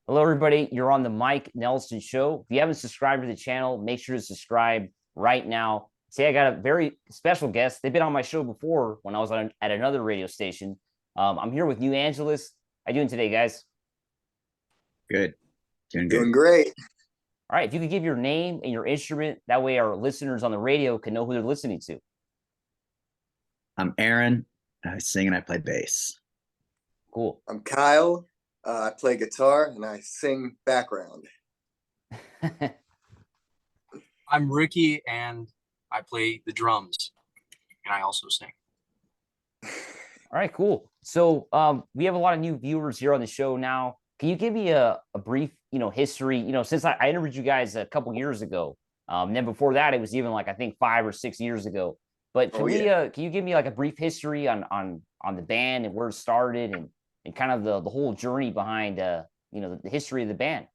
Hello, everybody. You're on the Mike Nelson Show. If you haven't subscribed to the channel, make sure to subscribe right now. Today, I got a very special guest. They've been on my show before when I was at another radio station. I'm here with New Angeles. How you doing today, guys? Good. Doing good. Doing great. All right. If you could give your name and your instrument, that way our listeners on the radio can know who they're listening to. I'm Aaron. I sing and I play bass. Cool. I'm Kyle. I play guitar and I sing background. I'm Ricky and I play the drums and I also sing. All right, cool. So we have a lot of new viewers here on the show now. Can you give me a brief, history? Since I interviewed you guys a couple years ago, then before that, it was even like I think 5 or 6 years ago. But can you give me like a brief history on the band and where it started and kind of the whole journey behind the history of the band?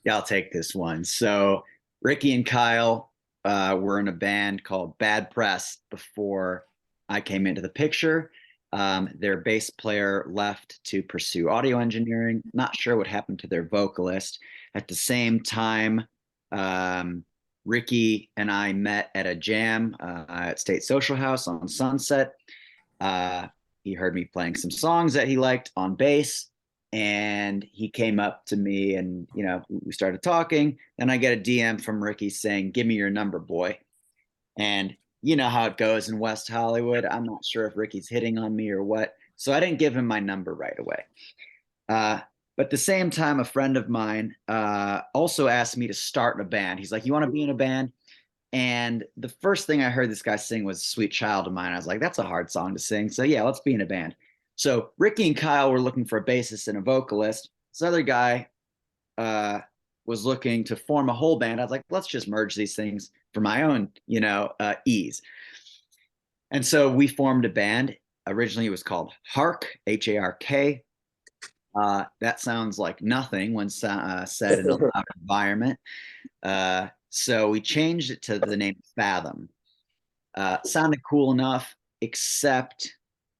Yeah, I'll take this one. So Ricky and Kyle were in a band called Bad Press before I came into the picture. Their bass player left to pursue audio engineering. Not sure what happened to their vocalist. At the same time, Ricky and I met at a jam at State Social House on Sunset. He heard me playing some songs that he liked on bass, and he came up to me and, we started talking. Then I get a DM from Ricky saying, "Give me your number, boy." And you know how it goes in West Hollywood. I'm not sure if Ricky's hitting on me or what. So I didn't give him my number right away. But at the same time, a friend of mine also asked me to start a band. He's like, "You want to be in a band?" And the first thing I heard this guy sing was "Sweet Child of Mine." I was like, that's a hard song to sing. So yeah, let's be in a band. So Ricky and Kyle were looking for a bassist and a vocalist. This other guy was looking to form a whole band. I was like, let's just merge these things for my own, ease. And so we formed a band. Originally, it was called Hark, Hark. That sounds like nothing when said in a loud environment. So we changed it to the name Fathom. Sounded cool enough, except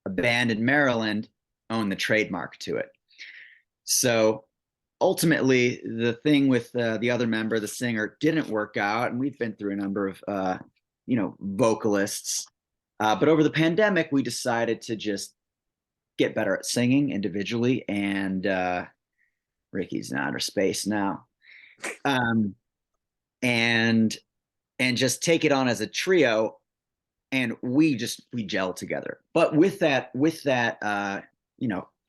a band in Maryland owned the trademark to it. So ultimately, the thing with the other member, the singer, didn't work out, and we've been through a number of vocalists. But over the pandemic, we decided to just get better at singing individually, and Ricky's in outer space now. And just take it on as a trio, and we gel together. But with that,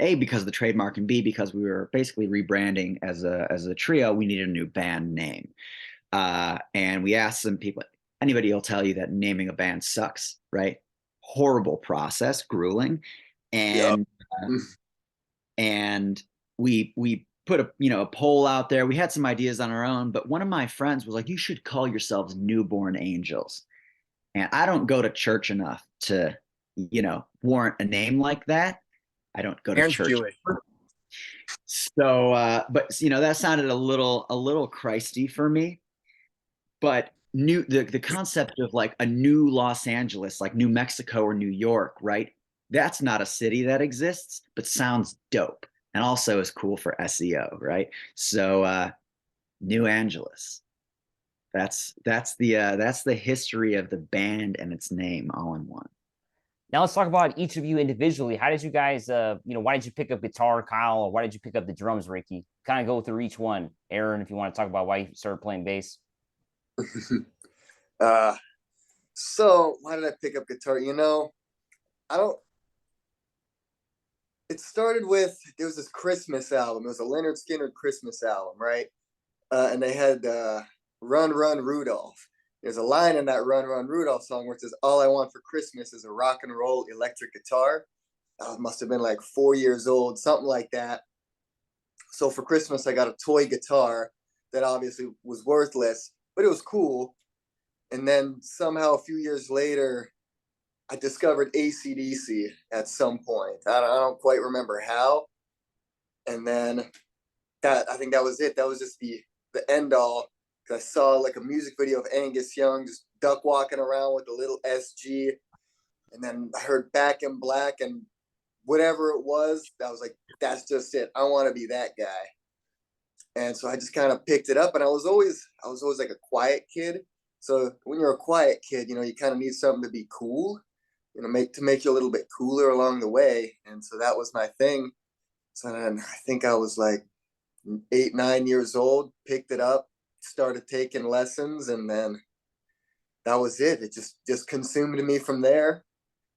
A, because of the trademark, and B, because we were basically rebranding as a trio, we needed a new band name. And we asked some people. Anybody will tell you that naming a band sucks, right? Horrible process, grueling, and and we put a poll out there. We had some ideas on our own, but one of my friends was like, "You should call yourselves Newborn Angels." And I don't go to church enough to, warrant a name like that. I don't go to church. Jewish. So, but that sounded a little Christy for me. But the concept of like a new Los Angeles, like New Mexico or New York, right? That's not a city that exists, but sounds dope and also is cool for SEO, right? So, New Angeles. That's the history of the band and its name all in one. Now let's talk about each of you individually. How did you guys, why did you pick up guitar, Kyle, or why did you pick up the drums, Ricky? Kind of go through each one. Aaron, if you want to talk about why you started playing bass. So why did I pick up guitar? It started with, there was this Christmas album. It was a Leonard Skinner Christmas album, right? And they had Run, Run, Rudolph. There's a line in that Run, Run, Rudolph song where it says, "All I want for Christmas is a rock and roll electric guitar." I must have been like 4 years old, something like that. So for Christmas, I got a toy guitar that obviously was worthless, but it was cool. And then somehow a few years later, I discovered AC/DC at some point. I don't quite remember how. And then I think that was it. That was just the end all. I saw like a music video of Angus Young just duck walking around with a little SG. And then I heard Back in Black and whatever it was, I was like, that's just it. I want to be that guy. And so I just kind of picked it up, and I was always like a quiet kid. So when you're a quiet kid, you know, you kind of need something to be cool, you know, make you a little bit cooler along the way. And so that was my thing. So then I think I was like 8, 9 years old, picked it up, started taking lessons, and then that was it. It just consumed me from there.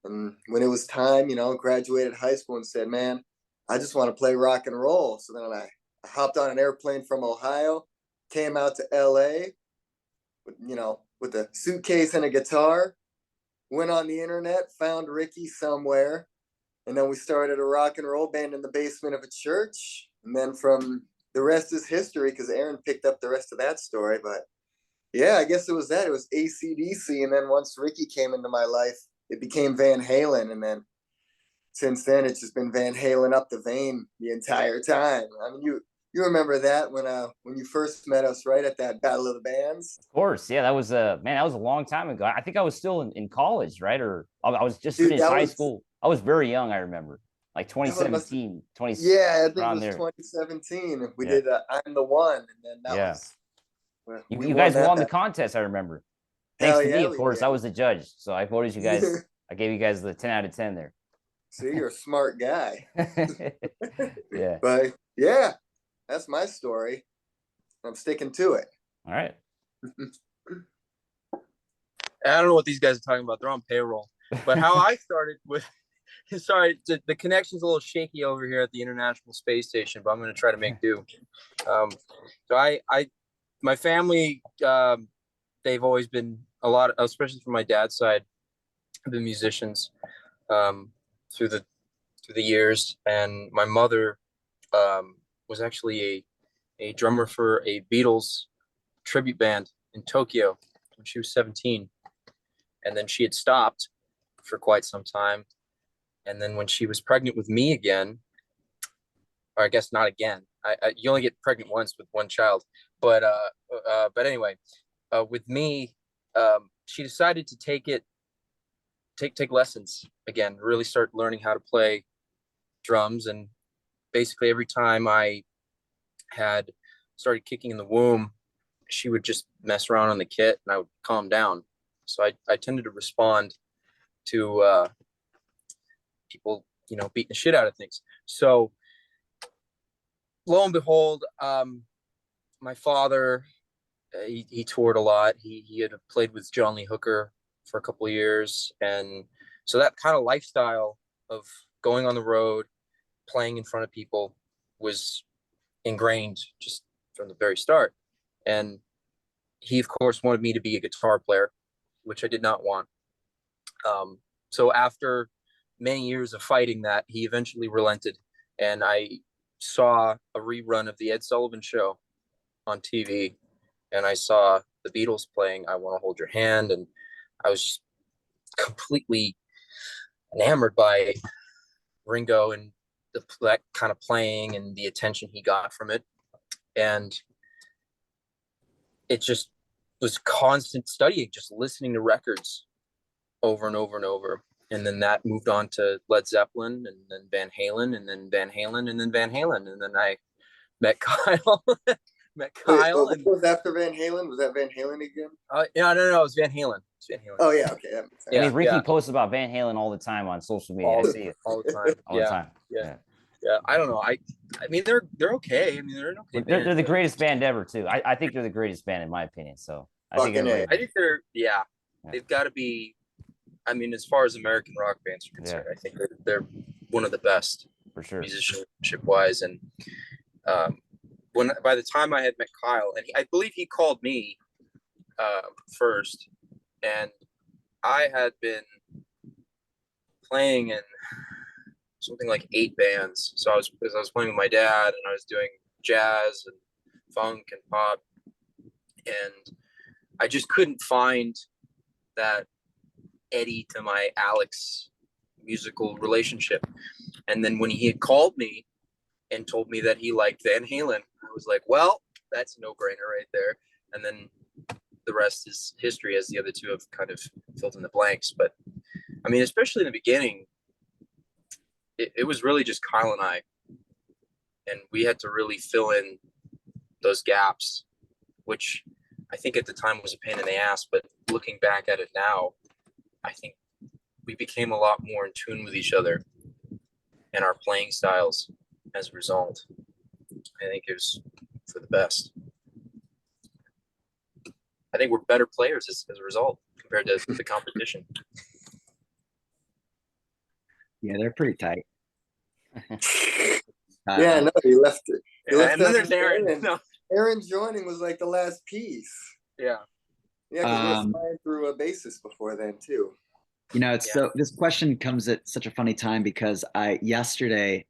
And when it was time, you know, graduated high school and said, man, I just want to play rock and roll. So then I hopped on an airplane from Ohio, came out to LA, you know, with a suitcase and a guitar, went on the internet, found Ricky somewhere, and then we started a rock and roll band in the basement of a church. And then from the rest is history, because Aaron picked up the rest of that story. But yeah, I guess it was that. It was AC/DC. And then once Ricky came into my life, it became Van Halen. And then since then, it's just been Van Halen up the vein the entire time. I mean, you remember that when you first met us, right, at that Battle of the Bands? Of course, yeah, that was man, that was a long time ago. I think I was still in college, right? Or I was just Dude, finished that high was school. I was very young, I remember, like that must 2017, 20 yeah, I think it around was there. 2017. We Yeah, did I'm the One, and then that yeah. was You, we you won guys won the that. contest, I remember. Thanks Hell to me, yeah, of we course. did. I was the judge, so I voted you guys. I gave you guys the 10 out of 10 there. See, you're a smart guy. Yeah. But yeah, that's my story. I'm sticking to it. All right. I don't know what these guys are talking about. They're on payroll. But how I started with, sorry, the connection's a little shaky over here at the International Space Station, but I'm going to try to make do. So my family, they've always been a lot, especially from my dad's side, have been musicians through the years. And my mother was actually a drummer for a Beatles tribute band in Tokyo when she was 17. And then she had stopped for quite some time. And then when she was pregnant with me again, or I guess not again, you only get pregnant once with one child. But anyway, with me, she decided to take lessons again, really start learning how to play drums. And basically every time I had started kicking in the womb, she would just mess around on the kit and I would calm down. So I tended to respond to people, you know, beating the shit out of things. So lo and behold, my father, he toured a lot. He had played with John Lee Hooker for a couple of years. And so that kind of lifestyle of going on the road, playing in front of people was ingrained just from the very start. And he, of course, wanted me to be a guitar player, which I did not want. So after many years of fighting that, he eventually relented. And I saw a rerun of the Ed Sullivan Show on TV. And I saw the Beatles playing I Want to Hold Your Hand. And I was just completely enamored by Ringo and that kind of playing and the attention he got from it. And it just was constant studying, just listening to records over and over and over. And then that moved on to Led Zeppelin, and then Van Halen, and then Van Halen, and then Van Halen. And then I met Kyle. Wait, what was after Van Halen? Was that Van Halen again? No, it was Van Halen. It's Van Halen. Oh yeah, okay, that makes sense. I mean, Ricky posts about Van Halen all the time on social media. I see it all the time. all the time. Yeah. I don't know. I mean, they're okay. I mean, they're an okay band. They're the greatest band ever too. I think they're the greatest band in my opinion. So I think they've got to be. I mean, as far as American rock bands are concerned, I think they're one of the best for sure, musicianship wise. And by the time I had met Kyle, and I believe he called me first, and I had been playing in something like 8 bands. So I was playing with my dad, and I was doing jazz and funk and pop, and I just couldn't find that Eddie to my Alex musical relationship. And then when he had called me and told me that he liked Van Halen, I was like, well, that's a no-brainer right there. And then the rest is history, as the other two have kind of filled in the blanks. But I mean, especially in the beginning, it was really just Kyle and I, and we had to really fill in those gaps, which I think at the time was a pain in the ass. But looking back at it now, I think we became a lot more in tune with each other and our playing styles as a result. I think it was for the best. I think we're better players as a result compared to the competition. Yeah, they're pretty tight. Yeah, no, he left it. He left And then that there's Aaron. in. No. Aaron joining was like the last piece. Yeah. Yeah, because we were flying through a basis before then too. You know, it's so this question comes at such a funny time because I yesterday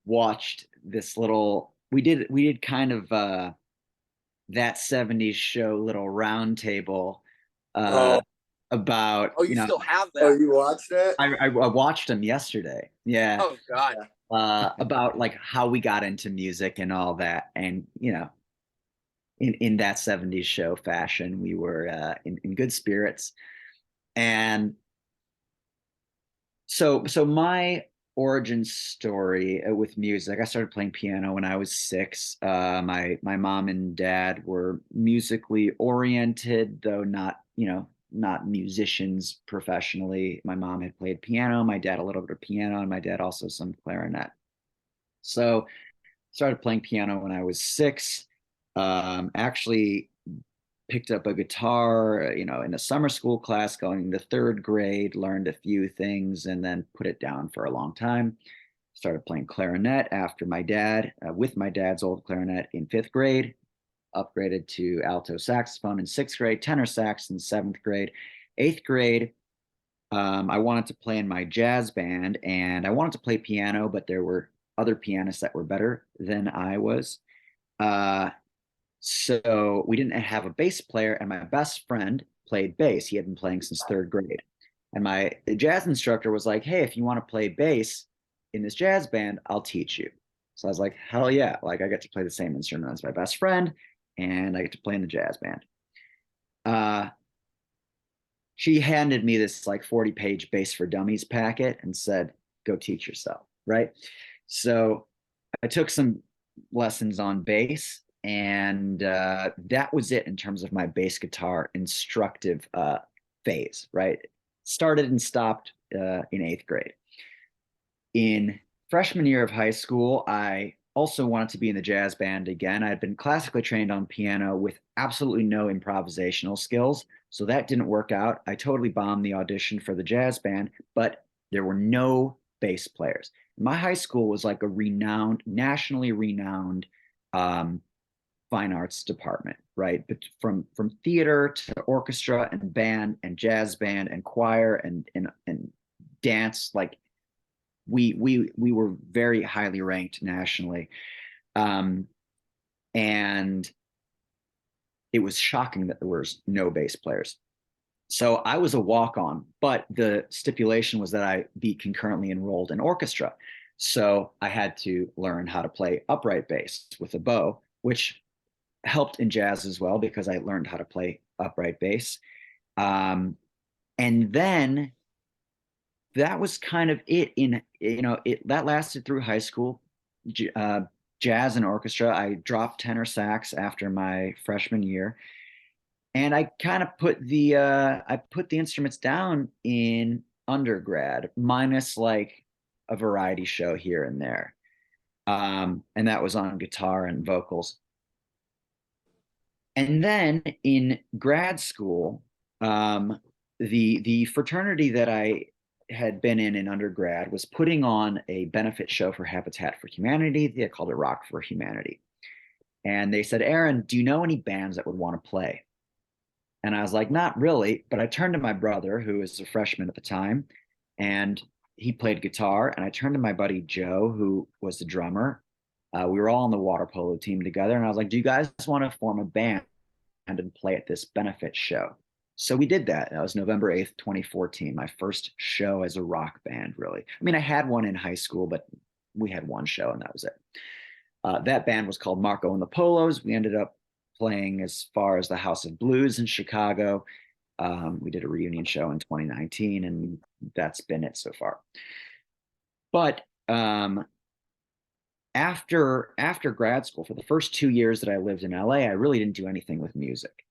watched this little we did kind of that 70s show little round table about Oh, you still have that? Oh, you watched that? I watched them yesterday. Yeah. Oh God. About like how we got into music and all that. And you know, in that 70s show fashion, we were in good spirits. And so my origin story with music, I started playing piano when I was 6. My mom and dad were musically oriented, though not, you know, not musicians professionally. My mom had played piano, my dad a little bit of piano, and my dad also some clarinet. So started playing piano when I was 6. Actually picked up a guitar, you know, in a summer school class going to 3rd grade, learned a few things, and then put it down for a long time. Started playing clarinet after my dad, with my dad's old clarinet in 5th grade, upgraded to alto saxophone in 6th grade, tenor sax in 7th grade. 8th grade, I wanted to play in my jazz band and I wanted to play piano, but there were other pianists that were better than I was. So we didn't have a bass player, and my best friend played bass. He had been playing since 3rd grade. And my jazz instructor was like, hey, if you want to play bass in this jazz band, I'll teach you. So I was like, hell yeah. Like I get to play the same instrument as my best friend, and I get to play in the jazz band. She handed me this like 40-page Bass for Dummies packet and said, go teach yourself, right? So I took some lessons on bass, and that was it in terms of my bass guitar instructive phase, right? Started and stopped in 8th grade. In freshman year of high school, I also wanted to be in the jazz band again. I had been classically trained on piano with absolutely no improvisational skills, so that didn't work out. I totally bombed the audition for the jazz band, but there were no bass players. My high school was like a renowned, nationally renowned fine arts department, right? But from theater to orchestra and band and jazz band and choir and dance, like we were very highly ranked nationally. And it was shocking that there was no bass players. So I was a walk-on, but the stipulation was that I be concurrently enrolled in orchestra. So I had to learn how to play upright bass with a bow, which helped in jazz as well because I learned how to play upright bass. And then that was kind of it in, you know, that lasted through high school, jazz and orchestra. I dropped tenor sax after my freshman year. And I kind of put the instruments down in undergrad, minus like a variety show here and there. And that was on guitar and vocals. And then in grad school, the fraternity that I had been in undergrad was putting on a benefit show for Habitat for Humanity. They called it Rock for Humanity. And they said, Aaron, do you know any bands that would want to play? And I was like, not really. But I turned to my brother, who was a freshman at the time, and he played guitar. And I turned to my buddy Joe, who was the drummer. We were all on the water polo team together. And I was like, do you guys want to form a band and play at this benefit show? So we did that. That was November 8th, 2014, my first show as a rock band, really. I mean, I had one in high school, but we had one show and that was it. That band was called Marco and the Polos. We ended up playing as far as the House of Blues in Chicago. We did a reunion show in 2019, and that's been it so far. But after grad school, for the first 2 years that I lived in LA, I really didn't do anything with music.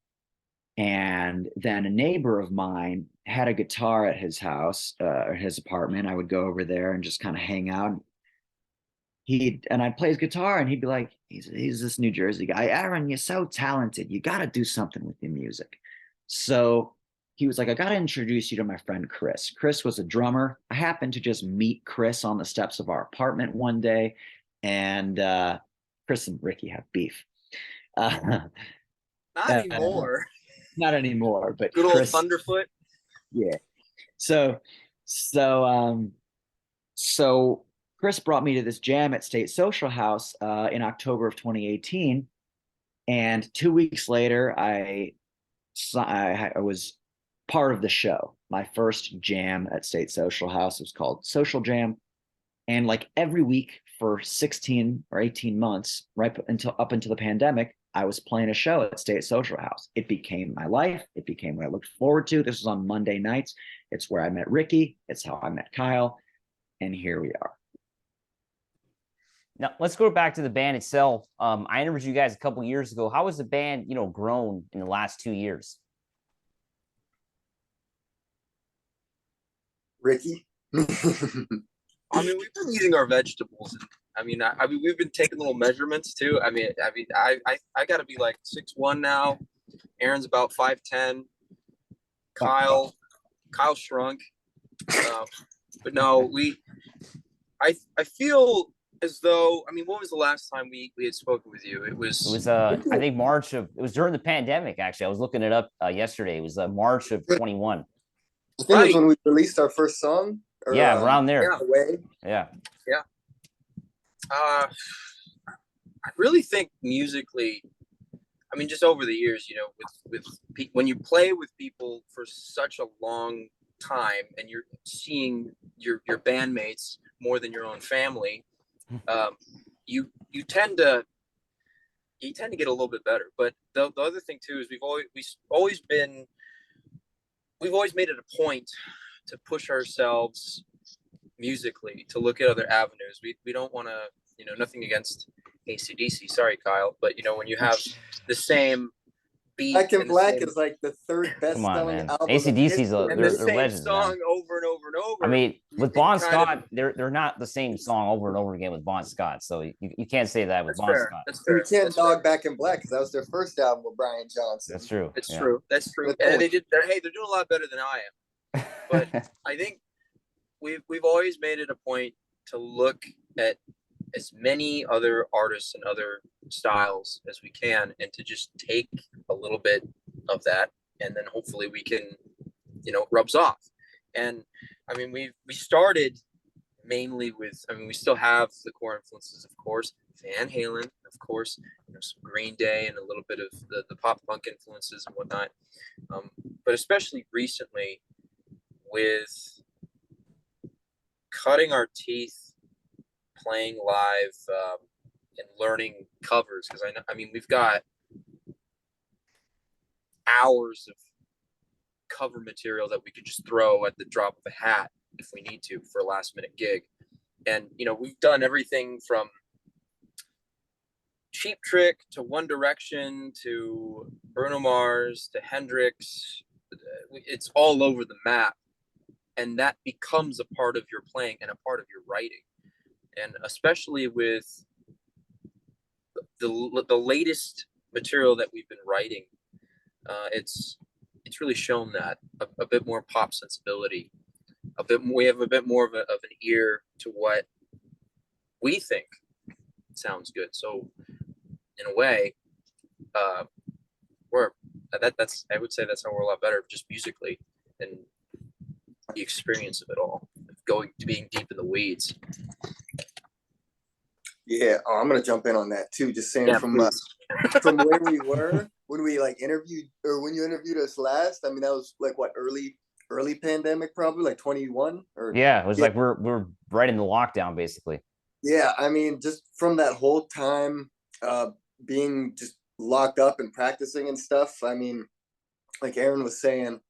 And then a neighbor of mine had a guitar at his house, or his apartment. I would go over there and just kind of hang out. I'd play his guitar, and he'd be like, he's this New Jersey guy. Aaron, you're so talented. You got to do something with your music. So he was like, I got to introduce you to my friend Chris. Chris was a drummer. I happened to just meet Chris on the steps of our apartment one day, and Chris and Ricky have beef. Not anymore. Not anymore, but Good old Chris, Thunderfoot. yeah. So Chris brought me to this jam at State Social House in October of 2018, and 2 weeks later, I was part of the show. My first jam at State Social House was called Social Jam, and like every week for 16 or 18 months, right up until the pandemic, I was playing a show at State Social House. It became my life. It became what I looked forward to. This was on Monday nights. It's where I met Ricky. It's how I met Kyle. And here we are. Now let's go back to the band itself. I interviewed you guys a couple years ago. How has the band, grown in the last 2 years? Ricky. I mean, we've been eating our vegetables. I mean, we've been taking little measurements too. I got to be like 6'1" now. Aaron's about 5'10". Kyle shrunk. But no, I feel as though, I mean, when was the last time we had spoken with you? It was I think it was during the pandemic, actually. I was looking it up yesterday. It was March of 21. I think it was when we released our first song. Yeah, around there. Yeah. Yeah. I really think musically, I mean, just over the years, with when you play with people for such a long time and you're seeing your bandmates more than your own family, you tend to get a little bit better. But the other thing too is we've always made it a point to push ourselves musically, to look at other avenues. We don't want to, nothing against AC/DC, sorry Kyle, but when you have the same beat, Back in Black is like the third best Come on, selling man. album. AC/DC's they're same legends, song man. over and over and over. I mean, with Bon Scott, they're not the same song over and over again with Bon Scott. So you can't say that with Bon Scott. That's fair. You can't dog Back in Black because that was their first album with Brian Johnson. That's true. It's true. That's true. And they're doing a lot better than I am. But I think we've always made it a point to look at as many other artists and other styles as we can, and to just take a little bit of that, and then hopefully we can, rubs off. And I mean, we started mainly with, I mean, we still have the core influences, of course, Van Halen, of course, some Green Day and a little bit of the pop punk influences and whatnot. But especially recently, with cutting our teeth playing live and learning covers, because I mean we've got hours of cover material that we could just throw at the drop of a hat if we need to for a last minute gig. And we've done everything from Cheap Trick to One Direction to Bruno Mars to Hendrix. It's all over the map, and that becomes a part of your playing and a part of your writing. And especially with the latest material that we've been writing, it's really shown that a bit more pop sensibility, we have a bit more of an ear to what we think sounds good. So in a way, I would say that's how we're a lot better, just musically, and the experience of it all, being deep in the weeds. Yeah, I'm gonna jump in on that too. Just saying, from where we were when we interviewed, or when you interviewed us last. I mean, that was like what, early pandemic, probably like 21 or it was like we're right in the lockdown basically. Yeah, I mean, just from that whole time, being just locked up and practicing and stuff. I mean, like Aaron was saying,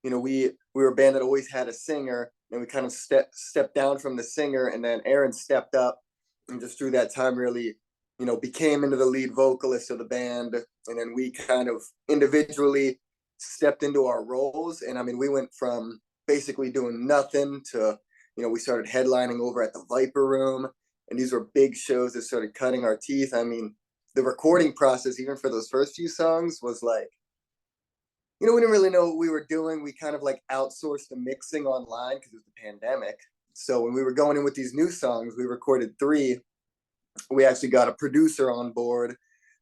we were a band that always had a singer. and we kind of stepped down from the singer, and then Aaron stepped up, and just through that time really, you know, became into the lead vocalist of the band. And then we kind of individually stepped into our roles. And I mean, we went from basically doing nothing to, you know, we started headlining over at the Viper Room, and these were big shows that started cutting our teeth. I mean, the recording process, even for those first few songs, was like, you know, we didn't really know what we were doing. We kind of like outsourced the mixing online because it was the pandemic. So when we were going in with these new songs, we recorded 3. We actually got a producer on board.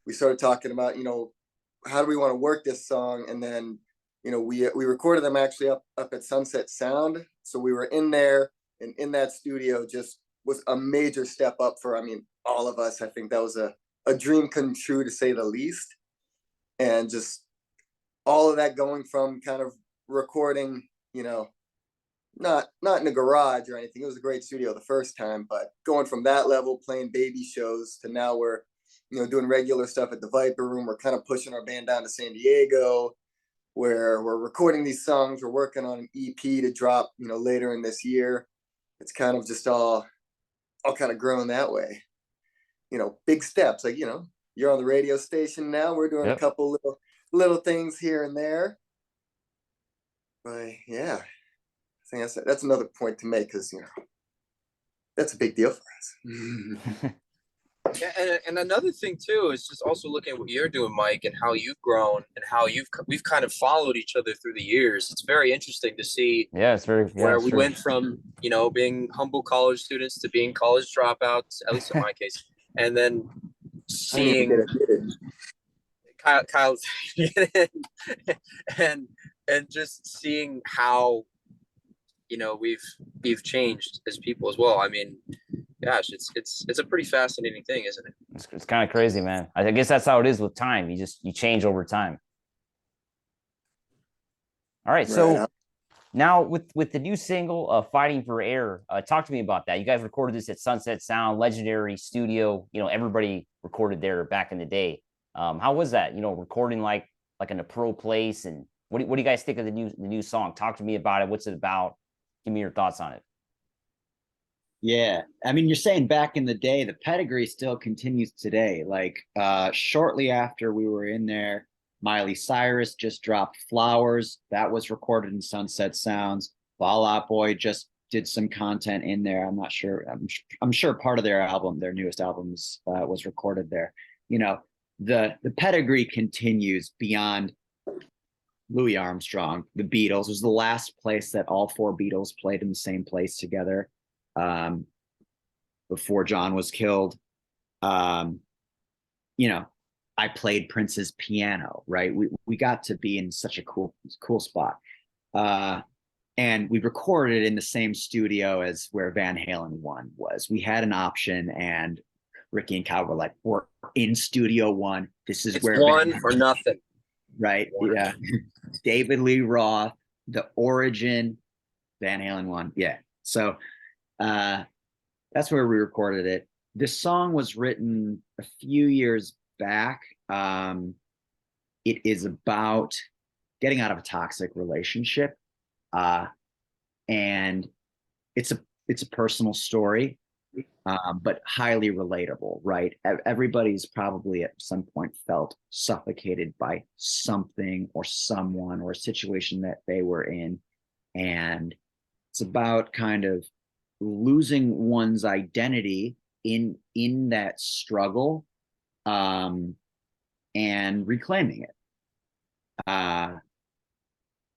We started talking about, you know, how do we want to work this song? And then, you know, we recorded them actually up at Sunset Sound. So we were in there, and in that studio just was a major step up for, I mean, all of us. I think that was a dream come true, to say the least. And just all of that going from kind of recording, you know, not in a garage or anything. It was a great studio the first time, but going from that level, playing baby shows, to now we're, you know, doing regular stuff at the Viper Room. We're kind of pushing our band down to San Diego, where we're recording these songs. We're working on an EP to drop, you know, later in this year. It's kind of just all kind of grown that way. You know, big steps. Like, you know, you're on the radio station now. We're doing a couple little things here and there. But yeah, I think that's another point to make, because, you know, that's a big deal for us. Yeah, and another thing too is just also looking at what you're doing, Mike, and how you've grown and how we've kind of followed each other through the years. It's very interesting to see. Yeah, it's very where we went from, you know, being humble college students to being college dropouts, at least in my case, and then seeing Kyle and just seeing how, you know, we've changed as people as well. I mean, gosh, it's a pretty fascinating thing, isn't it? It's kind of crazy, man. I guess that's how it is with time. You change over time. All right, so now with the new single, "Fighting for Air," talk to me about that. You guys recorded this at Sunset Sound, legendary studio. You know, everybody recorded there back in the day. How was that? You know, recording like in a pro place, and what do you guys think of the new song? Talk to me about it. What's it about? Give me your thoughts on it. Yeah, I mean, you're saying back in the day, the pedigree still continues today. Like shortly after we were in there, Miley Cyrus just dropped Flowers. That was recorded in Sunset Sounds. Fall Out Boy just did some content in there. I'm not sure. I'm sure part of their album, their newest albums, was recorded there. You know, the pedigree continues beyond Louis Armstrong. The Beatles was the last place that all 4 Beatles played in the same place together before John was killed. You know, I played Prince's piano, right? We got to be in such a cool spot. And we recorded in the same studio as where Van Halen 1 was. We had an option, and Ricky and Kyle were like, we're in Studio 1. This is where 1 or nothing. Right. Yeah. David Lee Roth, The Origin, Van Halen 1. Yeah. So that's where we recorded it. This song was written a few years back. It is about getting out of a toxic relationship, and it's a personal story, but highly relatable, right? Everybody's probably at some point felt suffocated by something or someone or a situation that they were in, and it's about kind of losing one's identity in that struggle, and reclaiming it.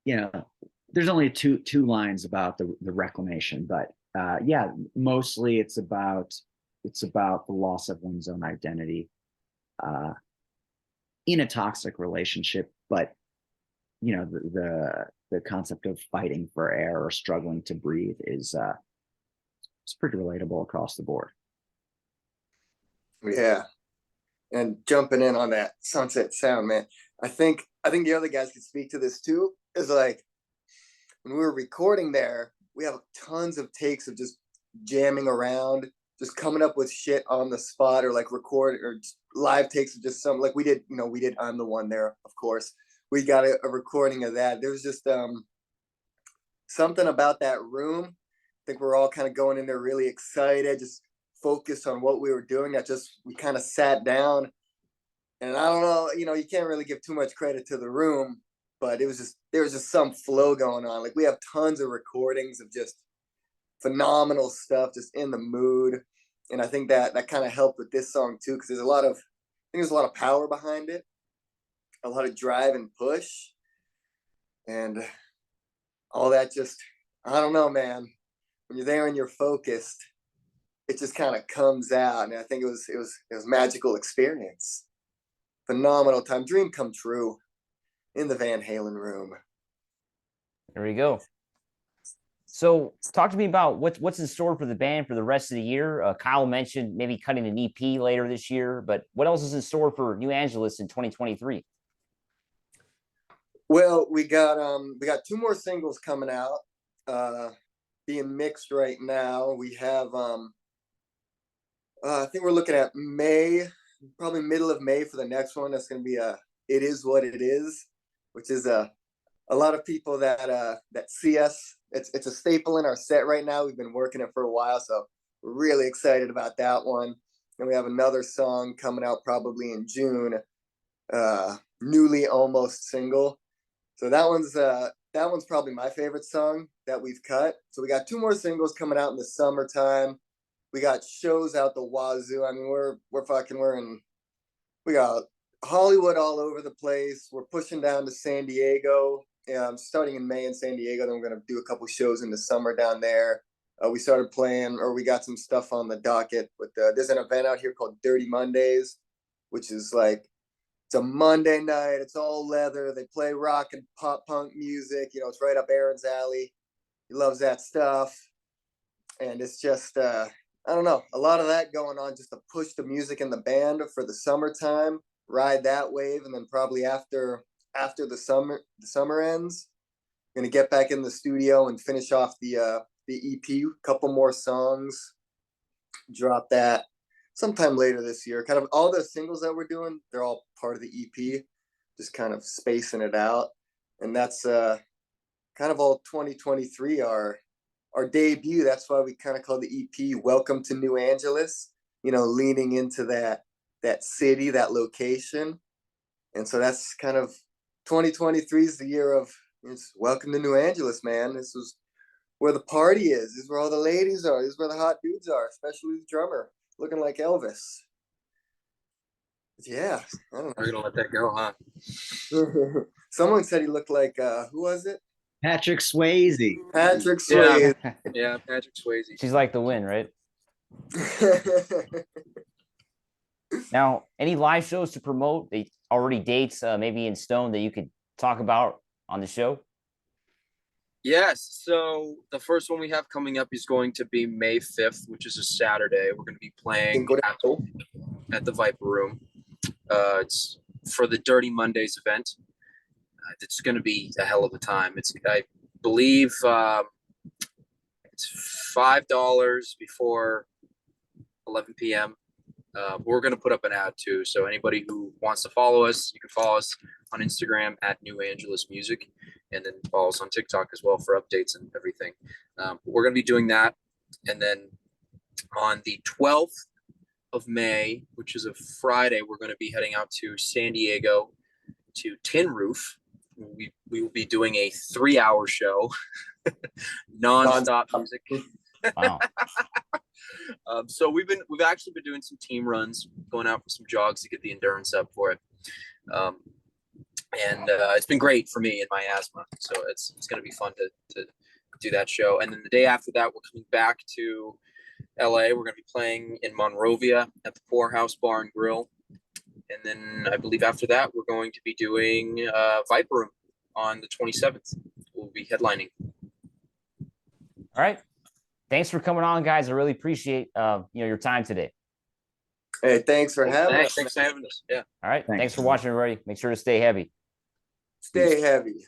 You know, there's only two lines about the reclamation, but yeah, mostly it's about the loss of one's own identity in a toxic relationship. But you know, the concept of fighting for air or struggling to breathe is it's pretty relatable across the board. Yeah. And jumping in on that Sunset Sound, man, I think the other guys could speak to this too. Is like when we were recording there, we have tons of takes of just jamming around, just coming up with shit on the spot, or like record or live takes of just some, like we did I'm the One there, of course. We got a recording of that. There's just something about that room. think we're all kind of going in there really excited, just focused on what we were doing. That just we kind of sat down, and I don't know, you can't really give too much credit to the room, but there was just some flow going on. Like we have tons of recordings of just phenomenal stuff, just in the mood. And I think that kind of helped with this song too, because I think there's a lot of power behind it, a lot of drive and push, and all that. Just, I don't know, man. When you're there and you're focused, it just kind of comes out. And I think it was magical experience, phenomenal time, dream come true in the Van Halen room. There we go. So talk to me about what's in store for the band for the rest of the year. Kyle mentioned maybe cutting an EP later this year, but what else is in store for New Angeles in 2023? Well, we got 2 more singles coming out, being mixed right now. We have I think we're looking at May, probably middle of May for the next one. That's going to be It Is What It Is, which is a lot of people that see us. It's a staple in our set right now. We've been working it for a while, so we're really excited about that one. And we have another song coming out probably in June, Newly Almost Single. So that one's probably my favorite song that we've cut. So we got 2 more singles coming out in the summertime. We got shows out the wazoo. I mean, we got Hollywood all over the place. We're pushing down to San Diego. Starting in May in San Diego. Then we're going to do a couple shows in the summer down there. We got some stuff on the docket. There's an event out here called Dirty Mondays, which is like, it's a Monday night. It's all leather. They play rock and pop punk music. It's right up Aaron's alley. He loves that stuff. And it's just, I don't know, a lot of that going on just to push the music in the band for the summertime, ride that wave. And then probably after the summer ends, I'm gonna get back in the studio and finish off the EP, couple more songs, drop that sometime later this year. Kind of all the singles that we're doing, they're all part of the EP, just kind of spacing it out. And that's kind of all 2023, our debut. That's why we kind of call the EP Welcome to New Angeles, leaning into that city, that location. And so that's kind of 2023 is the year of welcome to New Angeles, man. This was where the party is. This is where all the ladies are. This is where the hot dudes are, especially the drummer, looking like Elvis. But yeah, I don't know. We're gonna let that go, huh? Someone said he looked like who was it? Patrick Swayze. Patrick Swayze. Yeah, Patrick Swayze. She's like the win, right? Now, any live shows to promote? They already dates maybe in stone that you could talk about on the show? Yes. So the first one we have coming up is going to be May 5th, which is a Saturday. We're going to be playing at the Viper Room. It's for the Dirty Mondays event. It's going to be a hell of a time. I believe it's $5 before 11 p.m. We're going to put up an ad too. So anybody who wants to follow us, you can follow us on Instagram at New Angeles Music, and then follow us on TikTok as well for updates and everything. We're going to be doing that. And then on the 12th of May, which is a Friday, we're going to be heading out to San Diego to Tin Roof. We will be doing a 3-hour show, non-stop music. Wow. So we've actually been doing some team runs, going out for some jogs to get the endurance up for it. And it's been great for me and my asthma. So it's going to be fun to do that show. And then the day after that, we're coming back to LA. We're going to be playing in Monrovia at the Poorhouse Bar and Grill. And then I believe after that, we're going to be doing Viper Room on the 27th. We'll be headlining. All right. Thanks for coming on, guys. I really appreciate your time today. Hey, thanks for having us. Thanks for having us. Yeah. All right. Thanks for watching, everybody. Make sure to stay heavy. Stay heavy.